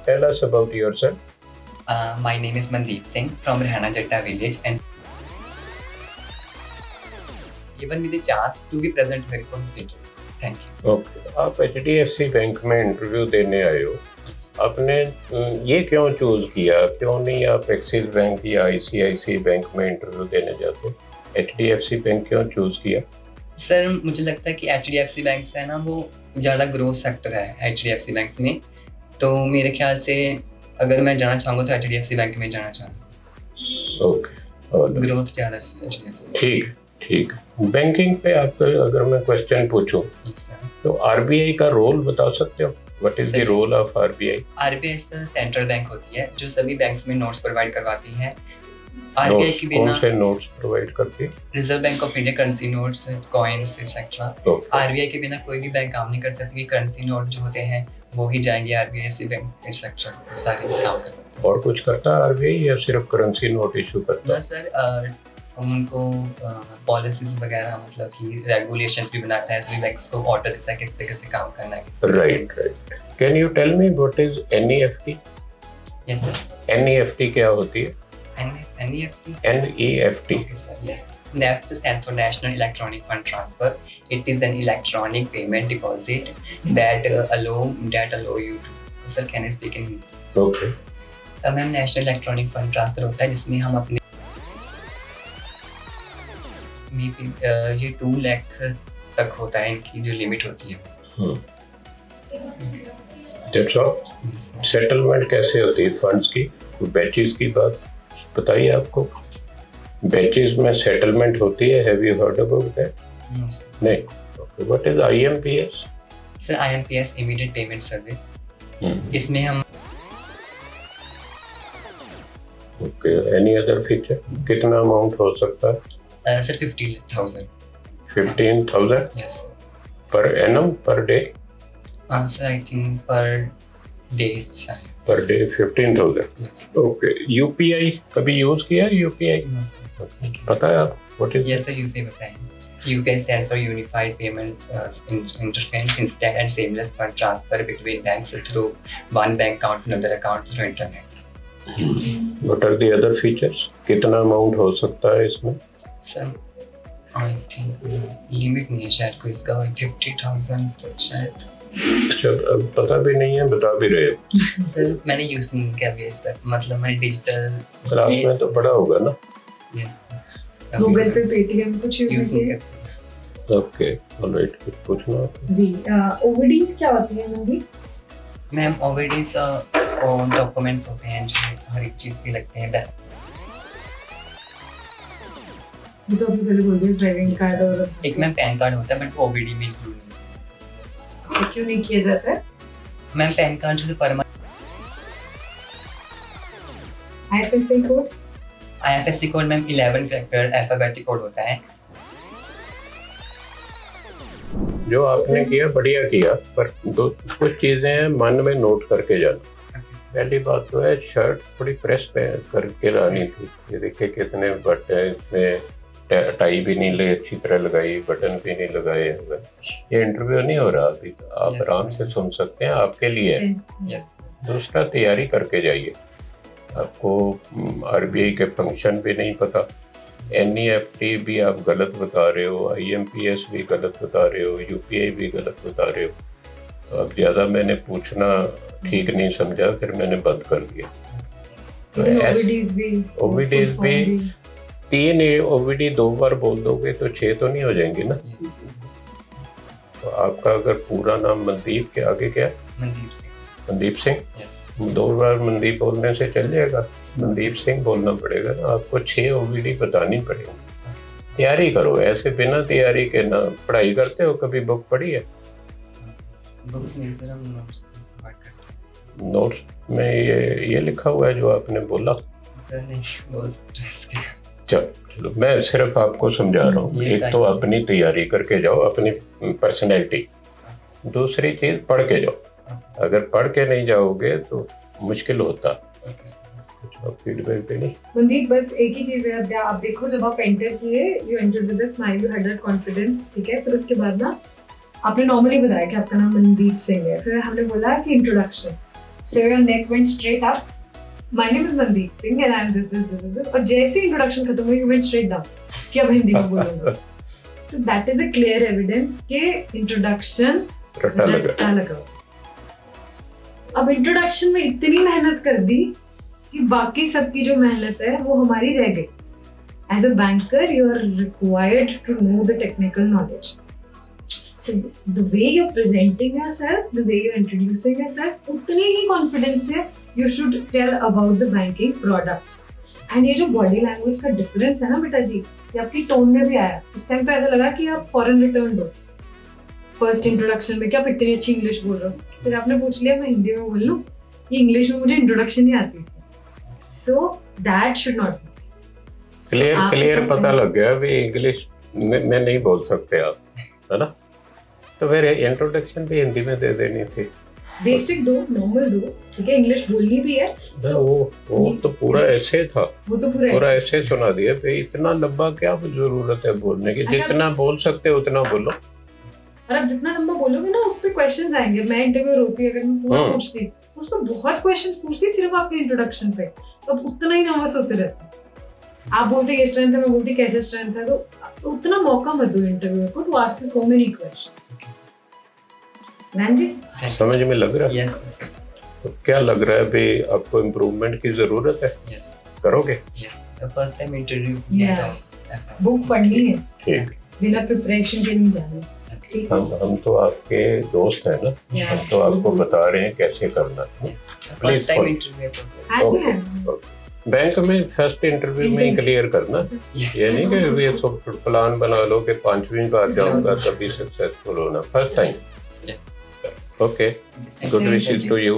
tell us about yourself. My name is Mandeep Singh from Rehana Jatta village and given me the chance to be present here for this interview. Thank you. Okay. आप HDFC bank में interview देने आए हो, आपने ये क्यों choose किया, क्यों नहीं आप एक्सिस बैंक या ICICI बैंक में इंटरव्यू देने जाते? HDFC बैंक क्यों चूज किया? सर मुझे लगता है कि HDFC बैंक से है ना वो ज़्यादा ग्रोथ सेक्टर है HDFC बैंक में, तो मेरे ख्याल से अगर मैं जाना चाहूँगा तो HDFC बैंक में जाना चाहूँगा। ओके, ग्रोथ ज़्यादा है HDFC। ठीक। बैंकिंग पे आपको अगर मैं क्वेश्चन पूछूं तो RBI का रोल बता सकते हो? What is the role of RBI? RBI sir central bank होती है जो सभी बैंक्स में नोट्स प्रोवाइड करवाती है। RBI के बिना कौन से नोट्स प्रोवाइड करती है? Reserve bank of India currency notes, coins etcetera. RBI के बिना कोई भी बैंक काम नहीं कर सकती। करेंसी नोट जो होते हैं वो ही जाएंगे RBI बैंक एक्सेट्रा सारे काम करते हैं। और कुछ करता है RBI या सिर्फ करेंसी नोट इशू करता है? सर उनको पॉलिसीज वगैरह मतलब कि रेगुलेशंस भी बनाता है, सभी बैंक्स को ऑर्डर देता है किस तरह से काम करना है। Right. Can you tell me what is NEFT? Yes sir. NEFT क्या होती है? NEFT? NEFT. Okay, sir. Yes. NEFT stands for National Electronic Fund Transfer. It is an electronic payment deposit that allow you to. Sir, can I speak in Hindi? Okay. Ma'am national electronic fund transfer होता है जिसमें हम अपने ये 2 लाख तक होता है, इनकी जो लिमिट होती है। That's all. सेटलमेंट कैसे होती है फंड्स की? बैचेस की बात बताइए आपको। बैचेस में सेटलमेंट होती है, have you heard about that? नहीं। Okay, what is IMPS? Sir IMPS immediate payment service. इसमें हम ओके, एनी अदर फीचर? कितना अमाउंट हो सकता है? Sir 15,000। 15,000? Yes. Per annum, per day? Sir I think per day शायद। Per day 15,000। Yes. Okay, UPI कभी use किया है? UPI पता है आप what is? Yes sir, UPI बताएं। UPI stands for Unified Payment Interface, instant and seamless fund transfer between banks through one bank account to another account through internet. What are the other features? कितना amount हो सकता है इसमें? Sir I think limit नहीं है शायद कोई इसका, 50,000 तक शायद। अच्छा, अब पता भी नहीं है, बता भी रहे हो। सर मैंने यूज नहीं किया अभी आज तक, मतलब मैं डिजिटल क्लास में तो बड़ा होगा ना? यस। गूगल पे, पेटीएम कुछ यूज नहीं किया। ओके, ऑलराइट, कुछ पूछना जी। ओवरड्यूज क्या होती है मैम? मैम ओवरड्यूज डॉक्यूमेंट्स होते हैं जो हर एक चीज के लगते हैं। ये तो अभी पहले बोल दिया, ड्राइविंग कार्ड और एक मैम पैन कार्ड होता है बट OBD में इंक्लूड नहीं है। क्यों नहीं किया जाता है? मैम पैन कार्ड जो IFSC code ma'am 11 character alphabetic code होता है। जो आपने किया बढ़िया किया, पर कुछ चीजें हैं मन में नोट करके जाना। पहली बात तो है शर्ट थोड़ी प्रेस पे करके लानी थी। ये देखिए कितने बटन है इसमें, टाई भी नहीं ले अच्छी तरह लगाई, बटन भी नहीं लगाए हुए। ये इंटरव्यू नहीं हो रहा अभी, आप आराम से सुन सकते हैं, आपके लिए है। दूसरा, तैयारी करके जाइए। आपको RBI के फंक्शन भी नहीं पता, NEFT भी आप गलत बता रहे हो, IMPS भी गलत बता रहे हो, UPI भी गलत बता रहे हो। तो अब ज़्यादा मैंने पूछना ठीक नहीं समझा, फिर मैंने बंद कर दिया। तो OVDs भी 3 OVD 2 बार बोल दोगे तो 6 तो नहीं हो जाएंगे ना? तो आपका अगर पूरा नाम मनदीप के आगे क्या? मनदीप सिंह। 2 बार मनदीप बोलने से चल जाएगा? मनदीप सिंह बोलना पड़ेगा ना आपको। 6 OVD बतानी पड़ेगी। तैयारी करो, ऐसे बिना तैयारी के ना। पढ़ाई करते हो, कभी बुक पढ़ी है? बुक्स नहीं सर, हम नोट्स प्रोवाइड करते हैं। नोट्स में ये लिखा हुआ है जो आपने बोला? सर नहीं, वो स्ट्रेस के। चलो, मैं सिर्फ आपको समझा रहा हूँ। एक तो अपनी तैयारी करके जाओ, अपनी पर्सनैलिटी। दूसरी चीज पढ़ के जाओ। अगर पढ़ के नहीं जाओगे तो मुश्किल होता। फीडबैक पे नहीं। मनदीप, बस एक ही चीज है, आप देखो जब आप एंटर किए, you entered with a smile, you had that confidence, ठीक है। फिर उसके बाद ना आपने नॉर्मली बताया कि आपका नाम मनदीप सिंह है, फिर हमने बोला कि introduction. So your neck went straight up. My name is Mandeep Singh and I'm this. और जैसे इंट्रोडक्शन खत्म हुई, you went straight down. कि अब हिंदी में बोलूँगा. So that is a clear evidence कि introduction रट्टा लगा। अब इंट्रोडक्शन में इतनी मेहनत कर दी कि बाकी सबकी जो मेहनत है वो हमारी रह गई. As a banker, you are required to know the technical knowledge. So the way you're presenting yourself, the way you're introducing yourself, उतनी ही confidence है you should tell about the banking products. And ये जो body language का difference है ना बेटा जी, ये आपकी tone में भी आया. इस टाइम तो ऐसा लगा कि आप foreign returned हो. First introduction में क्या आप इतनी अच्छी English बोल रहे हो? फिर आपने पूछ लिया मैं हिंदी में बोल लूँ, ये English में मुझे introduction नहीं आती. So that should not be. Clear पता लग गया भी इंग्लिश में नहीं बोल सकते आप, है ना? तो फिर इंट्रोडक्शन भी हिंदी में दे देनी थी. बेसिक दो, नॉर्मल दो, ठीक है, इंग्लिश बोलनी भी है. तो वो तो पूरा ऐसे था, वो तो पूरा ऐसे सुना दिया. भाई इतना लंबा क्या जरूरत है बोलने की? जितना बोल सकते हो उतना बोलो. और आप जितना लंबा बोलोगे ना उस पे क्वेश्चंस आएंगे. मैं इंटरव्यू होती अगर मैं पूरा पूछती, उस पर बहुत क्वेश्चंस पूछती सिर्फ आपके इंट्रोडक्शन पे, तो आप उतना ही नर्वस होते रहते. आप बोलते ये स्ट्रेंथ है, मैं बोलती कैसे स्ट्रेंथ है, तो उतना मौका मत दो इंटरव्यू को to ask you so many questions. जी समझ में लग रहा है? यस. तो क्या लग रहा है भाई आपको इम्प्रूवमेंट की जरूरत है? यस. करोगे? Yes. The first time interview book पढ़नी है, ठीक, बिना प्रिपरेशन के नहीं जाना. ठीक, हम तो आपके दोस्त हैं ना, हम तो आपको बता रहे हैं कैसे करना है. फर्स्ट टाइम इंटरव्यू बैंक में फर्स्ट इंटरव्यू में ही क्लियर करना. ये नहीं कि ये सब प्लान बना लो कि 5वीं बार जाऊंगा तभी सक्सेसफुल होना. First time. Okay, good wishes to you.